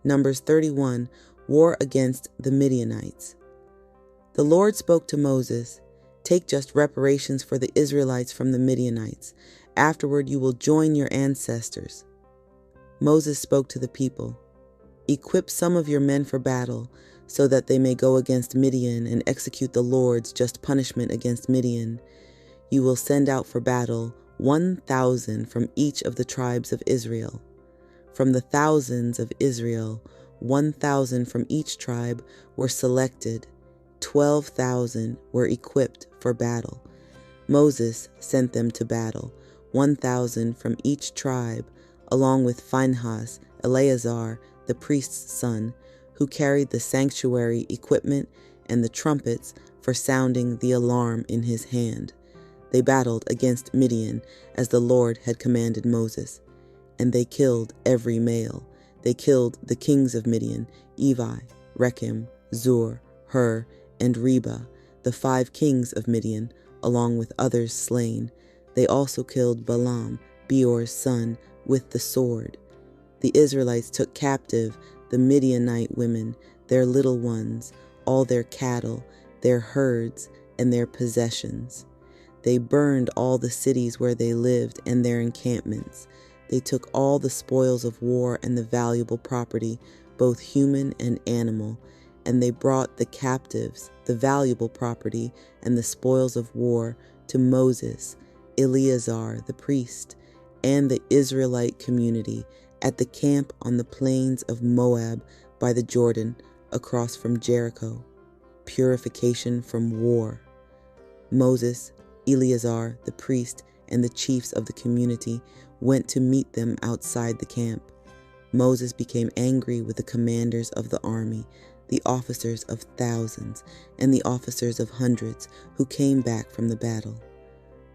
Numbers 31, war against the Midianites. The Lord spoke to Moses, "Take just reparations for the Israelites from the Midianites. Afterward you will join your ancestors." Moses spoke to the people, "Equip some of your men for battle, so that they may go against Midian and execute the Lord's just punishment against Midian. You will send out for battle 1,000 from each of the tribes of Israel. From the thousands of Israel, 1,000 from each tribe were selected. 12,000 were equipped for battle. Moses sent them to battle, 1,000 from each tribe, along with Phinehas, Eleazar, the priest's son, who carried the sanctuary equipment and the trumpets for sounding the alarm in his hand. They battled against Midian as the Lord had commanded Moses, and they killed every male. They killed the kings of Midian, Evi, Rechem, Zur, Hur, and Reba, the 5 kings of Midian, along with others slain. They also killed Balaam, Beor's son, with the sword. The Israelites took captive the Midianite women, their little ones, all their cattle, their herds, and their possessions. They burned all the cities where they lived and their encampments. They took all the spoils of war and the valuable property, both human and animal, and they brought the captives, the valuable property, and the spoils of war to Moses, Eleazar the priest, and the Israelite community at the camp on the plains of Moab by the Jordan, across from Jericho. Purification from war. Moses, Eleazar the priest, and the chiefs of the community went to meet them outside the camp. Moses became angry with the commanders of the army, the officers of thousands, and the officers of hundreds who came back from the battle.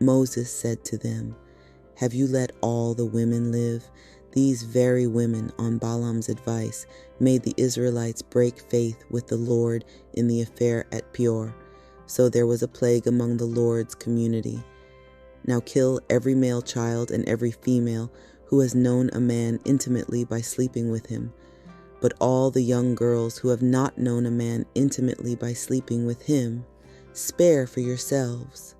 Moses said to them, "Have you let all the women live?" These very women, on Balaam's advice, made the Israelites break faith with the Lord in the affair at Peor. So there was a plague among the Lord's community. Now kill every male child and every female who has known a man intimately by sleeping with him. But all the young girls who have not known a man intimately by sleeping with him, spare for yourselves.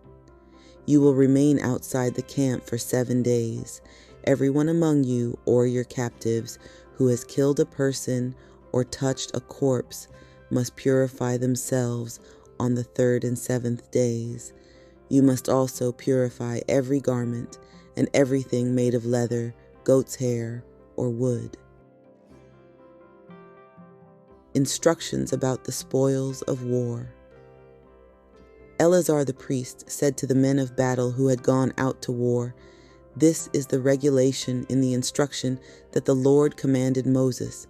You will remain outside the camp for 7 days. Everyone among you or your captives who has killed a person or touched a corpse must purify themselves on the 3rd and 7th days. You must also purify every garment and everything made of leather, goat's hair, or wood. Instructions about the spoils of war. Eleazar the priest said to the men of battle who had gone out to war, "This is the regulation in the instruction that the Lord commanded Moses: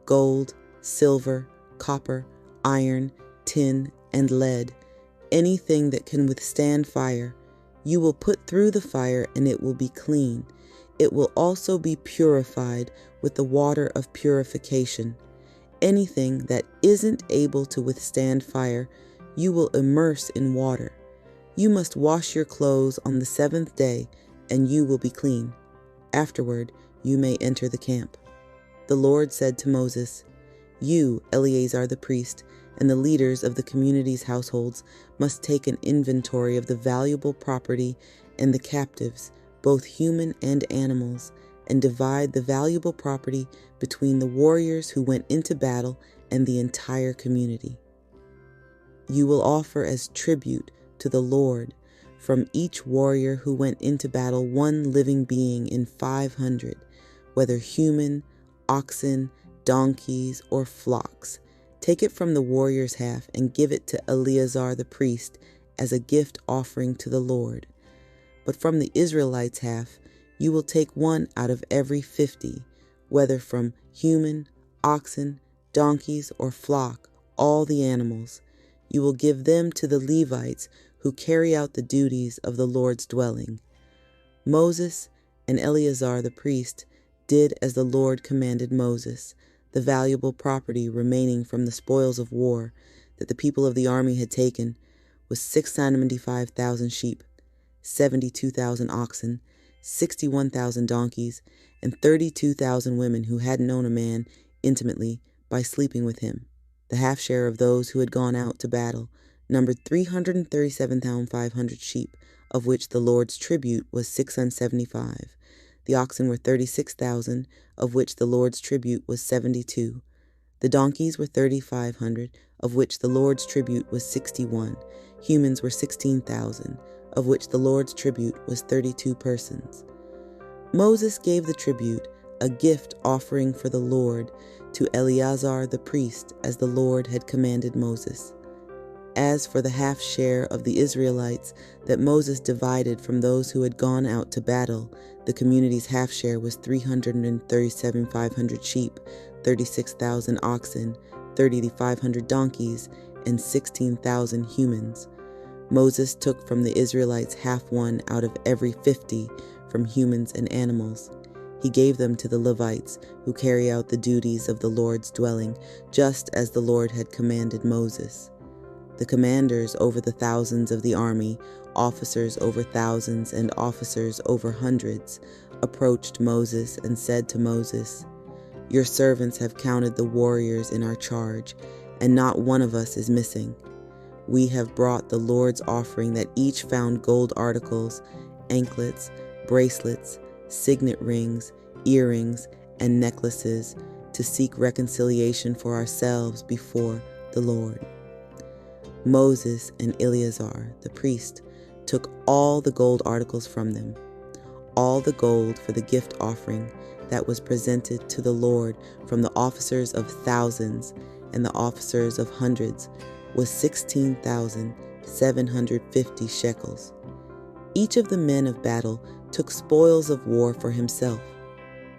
gold, silver, copper, iron, tin, and lead, anything that can withstand fire, you will put through the fire and it will be clean. It will also be purified with the water of purification. Anything that isn't able to withstand fire, you will immerse in water. You must wash your clothes on the 7th day, and you will be clean. Afterward, you may enter the camp." The Lord said to Moses, "You, Eleazar the priest, and the leaders of the community's households must take an inventory of the valuable property and the captives, both human and animals, and divide the valuable property between the warriors who went into battle and the entire community. You will offer as tribute to the Lord from each warrior who went into battle 1 living being in 500, whether human, oxen, donkeys, or flocks. Take it from the warrior's half and give it to Eleazar the priest as a gift offering to the Lord. But from the Israelites' half, you will take 1 out of every 50, whether from human, oxen, donkeys, or flock, all the animals. You will give them to the Levites who carry out the duties of the Lord's dwelling." Moses and Eleazar the priest did as the Lord commanded Moses. The valuable property remaining from the spoils of war that the people of the army had taken was 675,000 sheep, 72,000 oxen, 61,000 donkeys, and 32,000 women who had known a man intimately by sleeping with him. The half share of those who had gone out to battle numbered 337,500 sheep, of which the Lord's tribute was 675. The oxen were 36,000, of which the Lord's tribute was 72. The donkeys were 3,500, of which the Lord's tribute was 61. Humans were 16,000, of which the Lord's tribute was 32 persons. Moses gave the tribute, a gift offering for the Lord, to Eleazar the priest, as the Lord had commanded Moses. As for the half share of the Israelites that Moses divided from those who had gone out to battle, the community's half share was 337,500 sheep, 36,000 oxen, 3,500 donkeys, and 16,000 humans. Moses took from the Israelites half one out of every 50 from humans and animals. He gave them to the Levites, who carry out the duties of the Lord's dwelling, just as the Lord had commanded Moses. The commanders over the thousands of the army, officers over thousands and officers over hundreds, approached Moses and said to Moses, "Your servants have counted the warriors in our charge, and not one of us is missing. We have brought the Lord's offering that each found gold articles, anklets, bracelets, signet rings, earrings, and necklaces to seek reconciliation for ourselves before the Lord." Moses and Eleazar, the priest, took all the gold articles from them. All the gold for the gift offering that was presented to the Lord from the officers of thousands and the officers of hundreds was 16,750 shekels. Each of the men of battle took spoils of war for himself.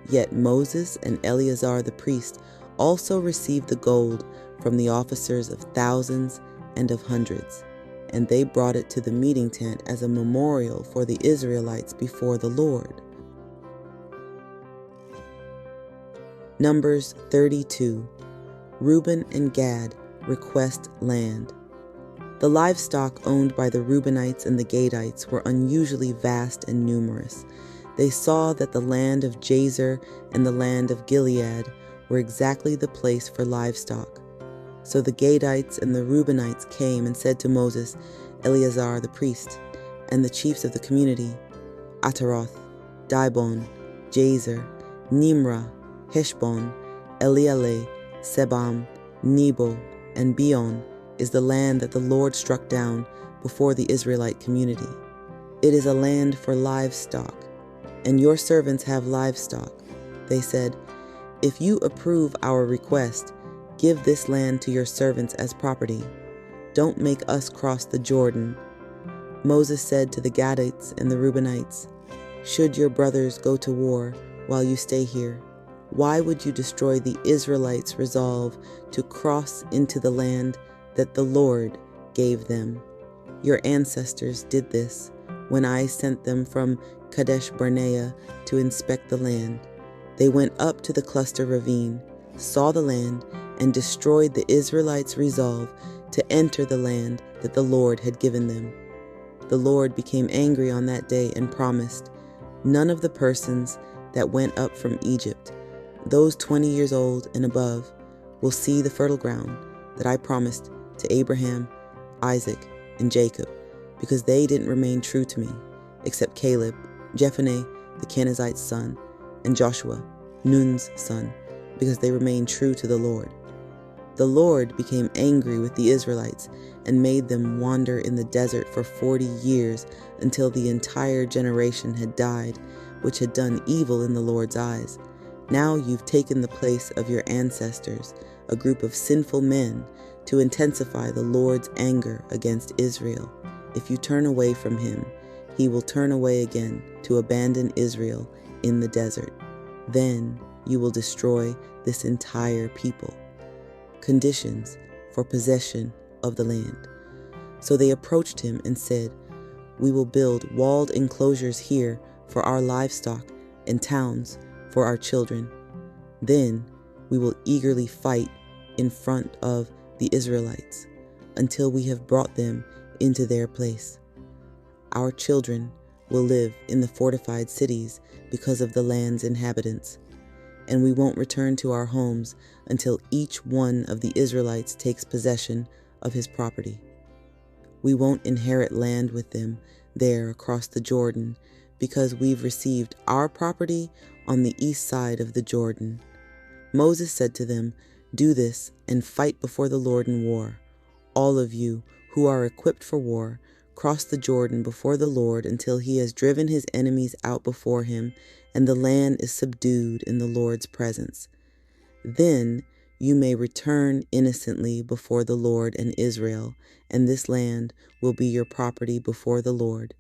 Yet Moses and Eleazar the priest also received the gold from the officers of thousands and of hundreds, and they brought it to the meeting tent as a memorial for the Israelites before the Lord. Numbers 32. Reuben and Gad request land. The livestock owned by the Reubenites and the Gadites were unusually vast and numerous. They saw that the land of Jazer and the land of Gilead were exactly the place for livestock. So the Gadites and the Reubenites came and said to Moses, Eleazar the priest, and the chiefs of the community, Ataroth, Dibon, Jazer, Nimrah, Heshbon, Elealeh, Sebam, Nebo, and Beon is the land that the Lord struck down before the Israelite community. It is a land for livestock, and your servants have livestock. They said, "If you approve our request, give this land to your servants as property. Don't make us cross the Jordan." Moses said to the Gadites and the Reubenites, "Should your brothers go to war while you stay here, why would you destroy the Israelites' resolve to cross into the land that the Lord gave them? Your ancestors did this when I sent them from Kadesh Barnea to inspect the land. They went up to the cluster ravine, saw the land, and destroyed the Israelites' resolve to enter the land that the Lord had given them. The Lord became angry on that day and promised, 'None of the persons that went up from Egypt, those 20 years old and above, will see the fertile ground that I promised to Abraham, Isaac, and Jacob, because they didn't remain true to me, except Caleb, Jephunneh, the Kenizzite's son, and Joshua, Nun's son, because they remained true to the Lord.' The Lord became angry with the Israelites and made them wander in the desert for 40 years until the entire generation had died, which had done evil in the Lord's eyes. Now you've taken the place of your ancestors, a group of sinful men, to intensify the Lord's anger against Israel. If you turn away from him, he will turn away again to abandon Israel in the desert. Then you will destroy this entire people." Conditions for possession of the land. So they approached him and said, "We will build walled enclosures here for our livestock and towns for our children. Then we will eagerly fight in front of the Israelites until we have brought them into their place. Our children will live in the fortified cities because of the land's inhabitants. and we won't return to our homes until each one of the Israelites takes possession of his property. We won't inherit land with them there across the Jordan, because we've received our property on the east side of the Jordan." Moses said to them, "Do this and fight before the Lord in war. All of you who are equipped for war, cross the Jordan before the Lord until he has driven his enemies out before him and the land is subdued in the Lord's presence. Then you may return innocently before the Lord and Israel, and this land will be your property before the Lord.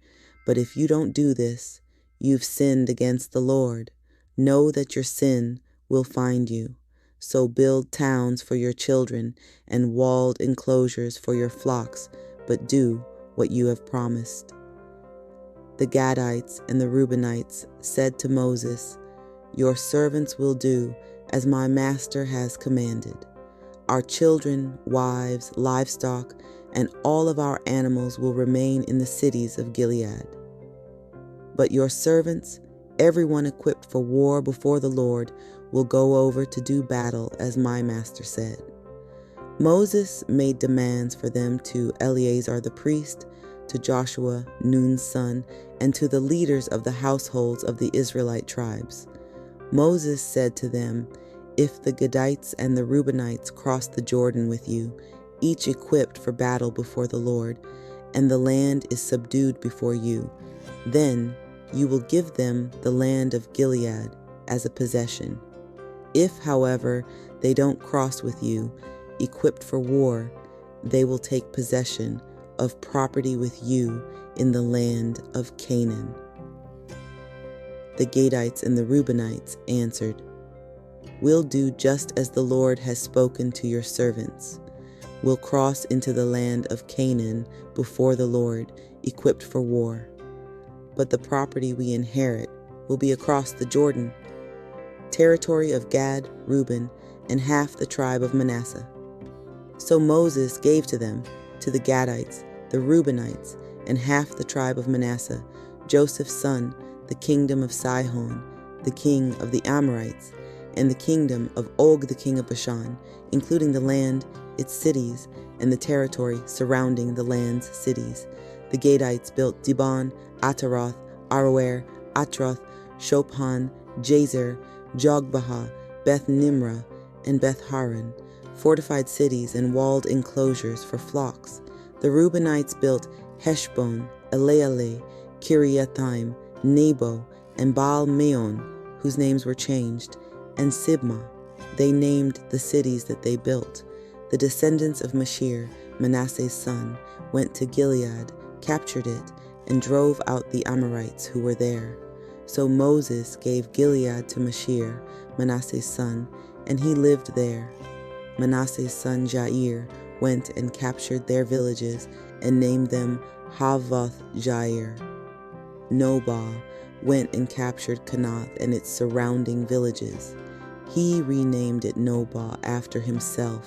But if you don't do this, you've sinned against the Lord. Know that your sin will find you. So build towns for your children and walled enclosures for your flocks, but do what you have promised." The Gadites and the Reubenites said to Moses, "Your servants will do as my master has commanded. Our children, wives, livestock, and all of our animals will remain in the cities of Gilead. But your servants, everyone equipped for war before the Lord, will go over to do battle as my master said." Moses made demands for them to Eleazar the priest, to Joshua, Nun's son, and to the leaders of the households of the Israelite tribes. Moses said to them, "If the Gadites and the Reubenites cross the Jordan with you, each equipped for battle before the Lord, and the land is subdued before you, then you will give them the land of Gilead as a possession. If, however, they don't cross with you, equipped for war, they will take possession of property with you in the land of Canaan." The Gadites and the Reubenites answered, "We'll do just as the Lord has spoken to your servants. We'll cross into the land of Canaan before the Lord, equipped for war. But the property we inherit will be across the Jordan, territory of Gad, Reuben, and half the tribe of Manasseh." So Moses gave to them, to the Gadites, the Reubenites, and half the tribe of Manasseh, Joseph's son, the kingdom of Sihon, the king of the Amorites, and the kingdom of Og the king of Bashan, including the land, its cities, and the territory surrounding the land's cities. The Gadites built Dibon, Ataroth, Aroer, Atroth, Shophan, Jazer, Jogbehah, Beth Nimrah, and Beth Haran, fortified cities and walled enclosures for flocks. The Reubenites built Heshbon, Elealeh, Kiriathaim, Nebo, and Baal-Meon, whose names were changed, and Sibmah. They named the cities that they built. The descendants of Mashir, Manasseh's son, went to Gilead, captured it, and drove out the Amorites who were there. So Moses gave Gilead to Mashir, Manasseh's son, and he lived there. Manasseh's son Jair went and captured their villages and named them Havoth Jair. Nobal went and captured Kenath and its surrounding villages. He renamed it Nobal after himself.